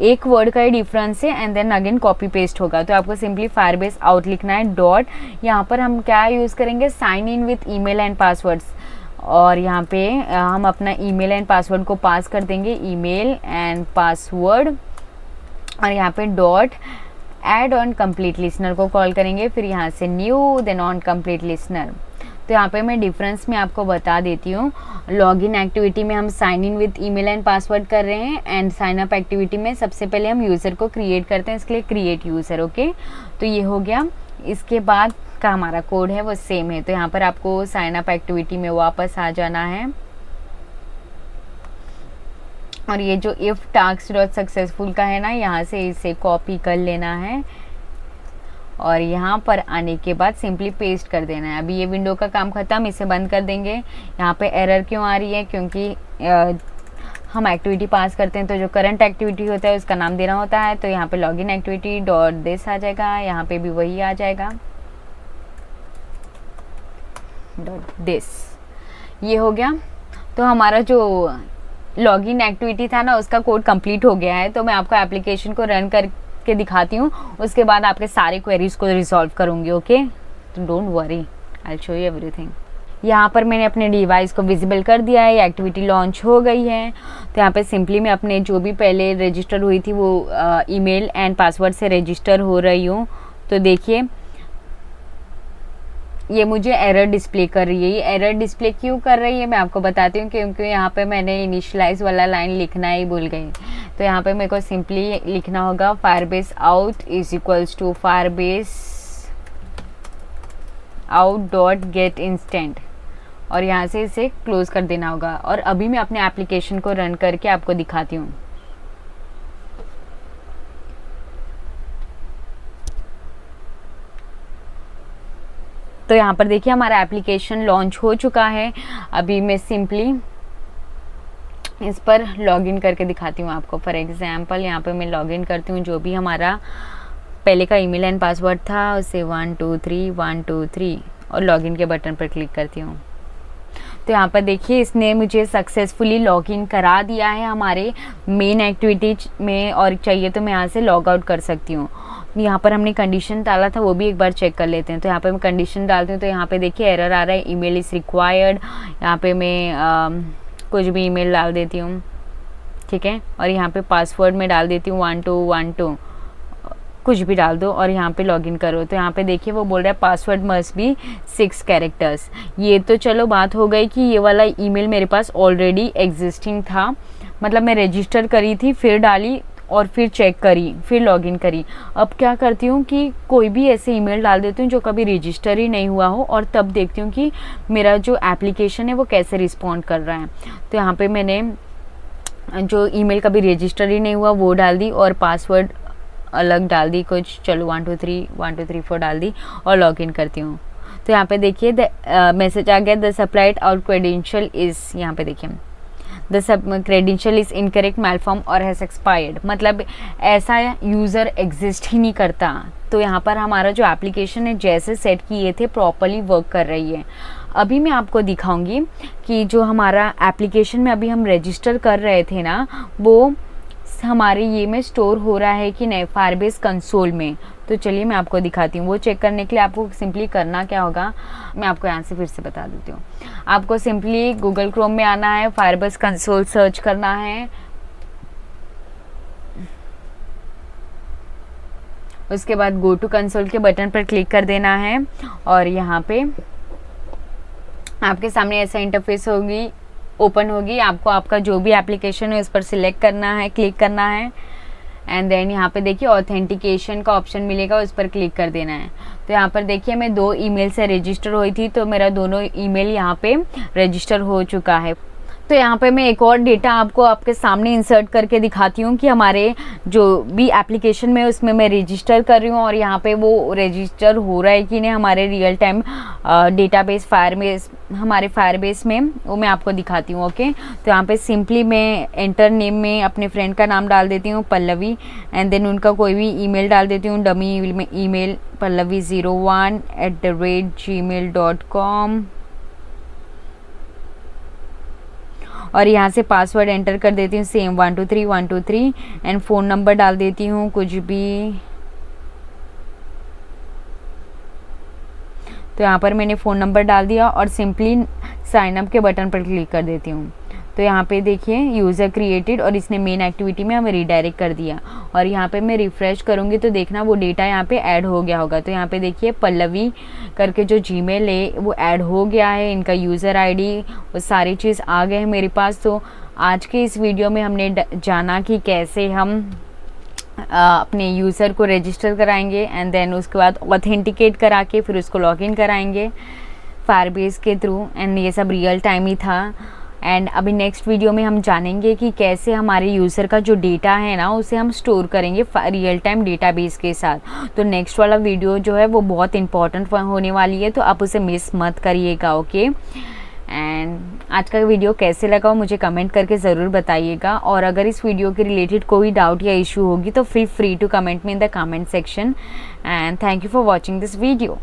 एक वर्ड का ही डिफरेंस है, and then again copy paste होगा। तो आपको सिंपली फायरबेस आउट लिखना है डॉट, यहाँ पर हम क्या यूज़ करेंगे, sign in with email and passwords, और यहाँ पे हम अपना ईमेल एंड पासवर्ड को पास कर देंगे, ईमेल एंड पासवर्ड, और यहाँ पे dot add on complete listener को कॉल करेंगे, फिर यहाँ से new then on complete listener. तो यहाँ पे मैं डिफरेंस में आपको बता देती हूँ। लॉगिन एक्टिविटी में हम sign in with email and password कर रहे हैं, एंड साइन अप एक्टिविटी में सबसे पहले हम यूज़र को क्रिएट करते हैं, इसके लिए क्रिएट यूज़र। ओके, तो ये हो गया। इसके बाद का हमारा कोड है वो सेम है। तो यहाँ पर आपको साइन अप एक्टिविटी में वापस आ जाना है, और ये जो इफ टास्क डॉट सक्सेसफुल का है ना, यहाँ से इसे कॉपी कर लेना है और यहाँ पर आने के बाद सिंपली पेस्ट कर देना है। अभी ये विंडो का काम खत्म, इसे बंद कर देंगे। यहाँ पे एरर क्यों आ रही है, क्योंकि हम एक्टिविटी पास करते हैं तो जो करंट एक्टिविटी होता है उसका नाम देना होता है। तो यहाँ पे लॉगिन एक्टिविटी डॉट दिस आ जाएगा, यहाँ पे भी वही आ जाएगा डॉट दिस। ये हो गया। तो हमारा जो लॉगिन एक्टिविटी था ना उसका कोड कंप्लीट हो गया है। तो मैं आपको एप्लीकेशन को रन करके दिखाती हूँ, उसके बाद आपके सारे क्वेरीज को रिजॉल्व करूँगी। ओके, तो don't worry, I show you everything. यहाँ पर मैंने अपने डिवाइस को विजिबल कर दिया है, एक्टिविटी लॉन्च हो गई है। तो यहाँ पे सिंपली मैं अपने जो भी पहले रजिस्टर हुई थी वो ईमेल एंड पासवर्ड से रजिस्टर हो रही हूँ। तो देखिए ये मुझे एरर डिस्प्ले कर रही है। ये एरर डिस्प्ले क्यों कर रही है मैं आपको बताती हूँ, क्योंकि यहाँ पे मैंने इनिशियलाइज वाला लाइन लिखना ही भूल गई। तो यहाँ पे मेरे को सिंपली लिखना होगा Firebase auth is equals to Firebase auth dot get instant, और यहाँ से इसे क्लोज कर देना होगा। और अभी मैं अपने एप्लीकेशन को रन करके आपको दिखाती हूँ। तो यहाँ पर देखिए हमारा एप्लीकेशन लॉन्च हो चुका है। अभी मैं सिंपली इस पर लॉगिन करके दिखाती हूँ आपको। फॉर एग्जांपल यहाँ पे मैं लॉगिन करती हूँ, जो भी हमारा पहले का ईमेल एंड पासवर्ड था उसे 123 और लॉगिन के बटन पर क्लिक करती हूँ। तो यहाँ पर देखिए इसने मुझे सक्सेसफुली लॉगिन करा दिया है हमारे मेन एक्टिविटी में, और चाहिए तो मैं यहाँ से लॉग आउट कर सकती हूँ। यहाँ पर हमने कंडीशन डाला था वो भी एक बार चेक कर लेते हैं। तो यहाँ पे मैं कंडीशन डालती हूँ तो यहाँ पे देखिए एरर आ रहा है, ईमेल इज़ रिक्वायर्ड। यहाँ पे मैं कुछ भी ईमेल डाल देती हूँ, ठीक है। और यहाँ पे पासवर्ड में डाल देती हूँ 1212, कुछ भी डाल दो और यहाँ पे लॉगिन करो। तो यहाँ पे देखिए वो बोल रहा है पासवर्ड मस्ट बी 6 कैरेक्टर्स। ये तो चलो बात हो गई कि ये वाला ईमेल मेरे पास ऑलरेडी एग्जिस्टिंग था, मतलब मैं रजिस्टर करी थी, फिर डाली और फिर चेक करी, फिर लॉगिन करी। अब क्या करती हूँ कि कोई भी ऐसे ईमेल डाल देती हूँ जो कभी रजिस्टर ही नहीं हुआ हो, और तब देखती हूँ कि मेरा जो एप्लीकेशन है वो कैसे रिस्पॉन्ड कर रहा है। तो यहाँ पे मैंने जो ईमेल कभी रजिस्टर ही नहीं हुआ वो डाल दी और पासवर्ड अलग डाल दी कुछ, चलो 123 डाल दी और लॉगिन करती हूँ। तो यहाँ पे देखिए मैसेज आ गया, the supplied out credential is, यहाँ पे देखिए the sub credential is incorrect, मैलफॉर्म और हैज़ एक्सपायर्ड, मतलब ऐसा यूज़र एग्जिस्ट ही नहीं करता। तो यहाँ पर हमारा जो एप्लीकेशन है जैसे सेट किए थे प्रॉपरली वर्क कर रही है। अभी मैं आपको दिखाऊंगी कि जो हमारा एप्लीकेशन में अभी हम रजिस्टर कर रहे थे ना, वो हमारे ये में स्टोर हो रहा है कि नहीं फायरबेस कंसोल में। तो चलिए मैं आपको दिखाती हूँ। वो चेक करने के लिए आपको सिंपली करना क्या होगा, मैं आपको यहाँ से फिर से बता देती हूँ। आपको सिंपली गूगल क्रोम में आना है, फायरबेस कंसोल सर्च करना है, उसके बाद गो टू कंसोल के बटन पर क्लिक कर देना है और यहाँ पे आपके सामने ऐसा इंटरफेस होगी, ओपन होगी। आपको आपका जो भी एप्लीकेशन है उस पर सिलेक्ट करना है, क्लिक करना है एंड देन यहाँ पे देखिए ऑथेंटिकेशन का ऑप्शन मिलेगा, उस पर क्लिक कर देना है। तो यहाँ पर देखिए मैं 2 ईमेल से रजिस्टर हुई थी, तो मेरा दोनों ईमेल यहाँ पे रजिस्टर हो चुका है। तो यहाँ पे मैं एक और डेटा आपको आपके सामने इंसर्ट करके दिखाती हूँ कि हमारे जो भी एप्लीकेशन में उसमें मैं रजिस्टर कर रही हूँ और यहाँ पे वो रजिस्टर हो रहा है कि नहीं हमारे रियल टाइम डेटाबेस फायरबेस, हमारे फायरबेस में, वो मैं आपको दिखाती हूँ। ओके, तो यहाँ पे सिंपली मैं एंटर नेम में अपने फ्रेंड का नाम डाल देती हूँ पल्लवी, एंड देन उनका कोई भी ईमेल डाल देती हूँ, डमी ईमेल pallavi01@gmail.com, और यहाँ से पासवर्ड एंटर कर देती हूँ सेम 123 एंड फ़ोन नंबर डाल देती हूँ कुछ भी। तो यहाँ पर मैंने फ़ोन नंबर डाल दिया और सिंपली साइन अप के बटन पर क्लिक कर देती हूँ। तो यहाँ पे देखिए यूज़र क्रिएटेड और इसने मेन एक्टिविटी में हमें रीडायरेक्ट कर दिया, और यहाँ पे मैं रिफ़्रेश करूँगी तो देखना वो डेटा यहाँ पे ऐड हो गया होगा। तो यहाँ पे देखिए पल्लवी करके जो जीमेल है वो ऐड हो गया है, इनका यूज़र आईडी वो सारी चीज़ आ गए हैं मेरे पास। तो आज के इस वीडियो में हमने जाना कि कैसे हम अपने यूज़र को रजिस्टर कराएंगे एंड देन उसके बाद ऑथेंटिकेट करा के फिर उसको लॉगिन कराएंगे फायरबेस के थ्रू, एंड ये सब रियल टाइम ही था। एंड अभी नेक्स्ट वीडियो में हम जानेंगे कि कैसे हमारे यूज़र का जो डेटा है ना उसे हम स्टोर करेंगे रियल टाइम डेटाबेस के साथ। तो नेक्स्ट वाला वीडियो जो है वो बहुत इंपॉर्टेंट होने वाली है, तो आप उसे मिस मत करिएगा। ओके, एंड आज का वीडियो कैसे लगा मुझे कमेंट करके ज़रूर बताइएगा, और अगर इस वीडियो के रिलेटेड कोई डाउट या इशू होगी तो feel free to comment me in the comment section, and thank you for watching this video.